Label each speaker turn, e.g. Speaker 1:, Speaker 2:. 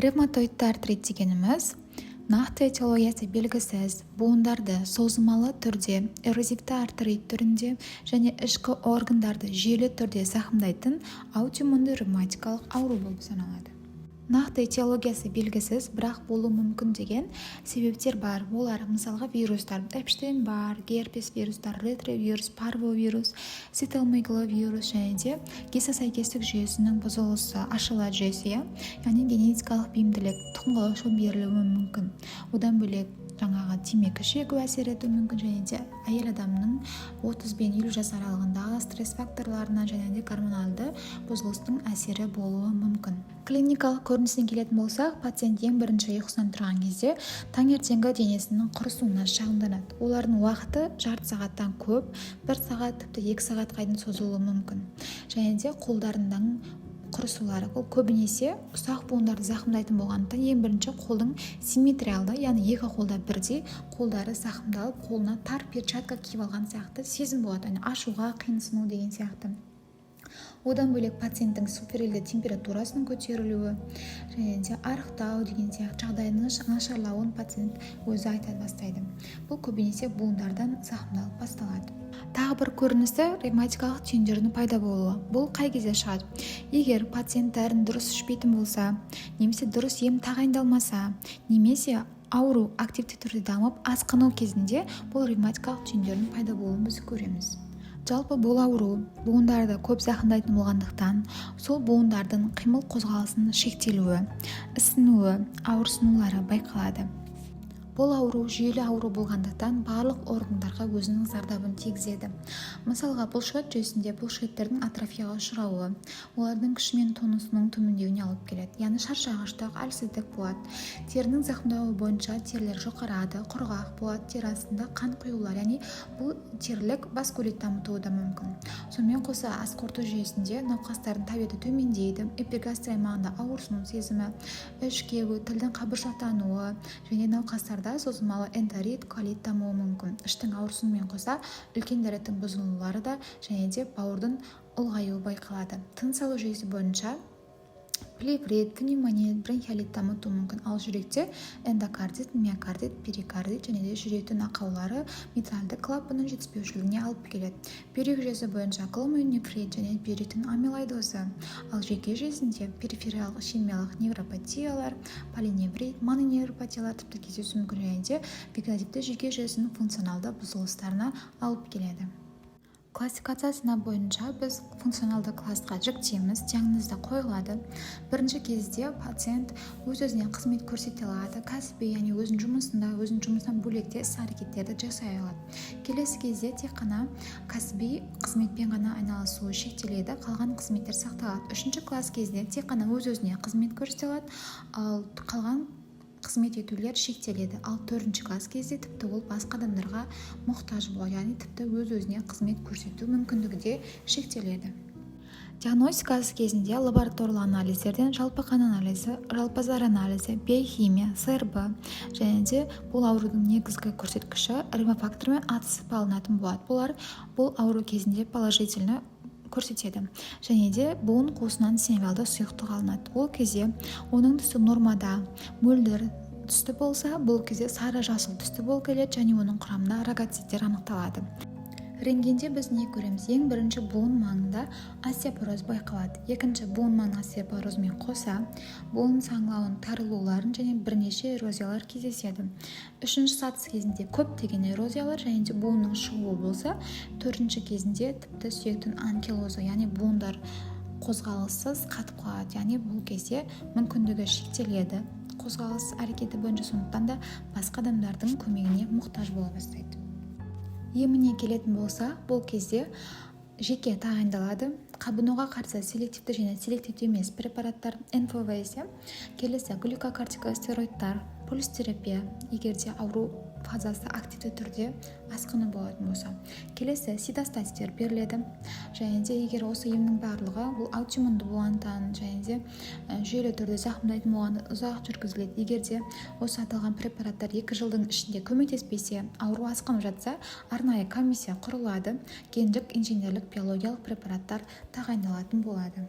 Speaker 1: Ревматоидты артрит дегеніміз нақты этиологиясы белгісіз, буындарды созылмалы түрде, эрозивті артрит түрінде және ішкі органдарды жүйелі түрде зақымдайтын аутоиммунды ревматикалық ауру болып саналады. Нақты этиологиясы белгісіз, бірақ болуы мүмкін деген себептер бар. Олар мысалға вирустар, Эпштейн-Бар, герпес вирустар, ретровирус, парвовирус, цитомегаловирус және де гисосайкестік жүйесінің бұзылысы, ашылат жүйесі, яғни генетикалық бейімділік, тұқымқуалаушылық берілуі мүмкін. Одан бөлек жаңағы темекі шегу әсер етуі мүмкін және де әйел адамның 30 пен 50 жас аралығындағы стресс факторларына және де гормоналды бұзылыстың әсері болуы мүмкін. Клиникалық көрінісіне келетін болсақ, пациент ең бірінші ұйқысынан тұрған кезде таңертеңгі денесінің құрысуына шағымданады. Олардың уақыты жарты сағаттан көп, 1 сағат, тіпті 2 сағатқа дейін созылуы мүмкін. Және де қолдарының құрысулары. Ол көбінесе ұсақ буындарды зақымдайтын болғандықтан ең бірінші қолдың симметриалды, яғни екі қолда бірдей қолдары зақымдалып, қолына тар перчатка киіп алған сияқты сезім болады, яғни ашуға қиынсыну деген сияқты. Одан бөлек пациенттің суперилді температурасының көтерілуі және де арықтау деген сияқты жағдайының нашарлауын пациент өзі айта бастайды. Бұл көбінесе буындардан зақымдалып басталады. Тағы бір көрінісі ревматикалық түйіндердің пайда болуы. Бұл қай кезде шығады? Егер пациент дәрін дұрыс ішпейтін болса, немесе дұрыс ем тағайындалмаса, немесе ауру активті түрде дамып асқыну кезінде бұл ревматикалық түйіндердің пайда болуын біз көреміз. Жалпы бұл ауру буындарды көп зақымдайтын болғандықтан, сол буындардың қимыл қозғалысының шектелуі, ісінуі, ауырсынулары байқалады. Бұл ауру жүйелі ауру болғандықтан барлық органдарға өзінің зардабын тигізеді. Мысалға, бұлшық ет жүйесінде бұлшықеттердің атрофияға ұшырауы, олардың күші мен тонусының төмендеуіне алып келеді. Яғни шаршағыштық, әлсіздік болады. Терінің зақымдауы бойынша терілер жұқарады, құрғақ болады, тері астында қан құюлар, яғни бұл терілік васкулит дамытуы да мүмкін. Сонымен қоса ас қорыту жүйесінде науқастардың тәбеті төмендейді, эпигастр аймағында ауырсыну сезімі, іш кебу, тілдің қабыршақтануы және науқастар созылмалы энтерит, колит дамуы мүмкін. Іштің ауырсынуымен қоса үлкен дәреттің бұзылулары да және де бауырдың ұлғаюы байқалады. Тыныс алу жүйесі бойынша плеврит, пневмония, бронхиолит дамытуы мүмкін. Ал жүректе эндокардит, миокардит, перикардит және де жүректің ақаулары митральды клапанның жетіспеушілігіне алып келеді. Бүйрек жүйесі бойынша гломерулонефрит және бүйректің амилоидозы. Ал жүйке жүйесінде перифериялық ишемиялық невропатиялар, полиневрит, мононевропатиялар тіпті кездесуі мүмкін және де вегетативті жүйке жүйесінің функционалды бұзылыстарына алып келеді. Классификациясына бойынша біз функционалды классқа жіктейміз, диагнозда қойылады. Бірінші кезде пациент өз-өзіне қызмет көрсете алады, кәсіби, яғни өзінің жұмысынан бөлекте іс-әрекеттерді жасай алады. Келесі кезде тек қана кәсіби қызметпен ғана айналысуы шектеледі, қалған қызметтер сақталады. Үшінші класс кезде тек қана өз-өзіне қызмет көрсете алады, ал қалған қызмет етулер шектеледі. Ал 4-ші класс кезде тіпті ол басқа адамдарға мұқтаж болады, яғни тіпті өз-өзіне қызмет көрсету мүмкіндігі де шектеледі. Диагностикасы кезінде лабораториялық анализдерден жалпы қан анализі, жалпы зар анализі, биохимия, СРБ және де бұл аурудың негізгі көрсеткіші ревмофактормен атысып алынатын болады. Бұл ауру кезінде положительны көрсетеді және де буын қуысынан синевиалды сұйықтық алынады. Ол кезде оның түсі нормада мөлдір түсті болса, бұл кезде сары жасыл түсті болып келеді және оның құрамында рагоциттер анықталады. Рентгенде біз не көреміз? Ең бірінші буын маңында остеопороз байқалады. Екінші буын маңы остеопорозымен қоса буын саңылауын тарылуларын және бірнеше эрозиялар кездеседі. Үшінші сатысы кезінде көптеген эрозиялар және де буынның шығуы болса, төртінші кезінде тіпті сүйектің анкилозы, яғни буындар қозғалыссыз қатып қалады. Яғни бұл кезде мүмкіндігі шектеледі. Қозғалыс әрекеті бойынша сондықтан да басқа адамдардың көмегіне мұқтаж бола бастайды. Еміне келетін болса, бұл кезде жеке тағайындалады. Қабынуға қарсы селективті және селективті емес препараттар НФВС, келесі глюкокортикостероидтар, пульс-терапия, егерде ауру фазасы активті түрде асқыны болатын болса. Келесі ситостатиктер беріледі. Және де егер осы емнің барлығы бұл аутоиммунды болғандықтан және де жүйелі түрде зақымдайтын болғанда ұзақ жүргізіледі. Егерде осы аталған препараттар 2 жылдың ішінде көмектеспесе, ауру асқынып жатса, арнайы комиссия құрылады. Гендік инженерлік биологиялық препараттар тағайындалатын болады.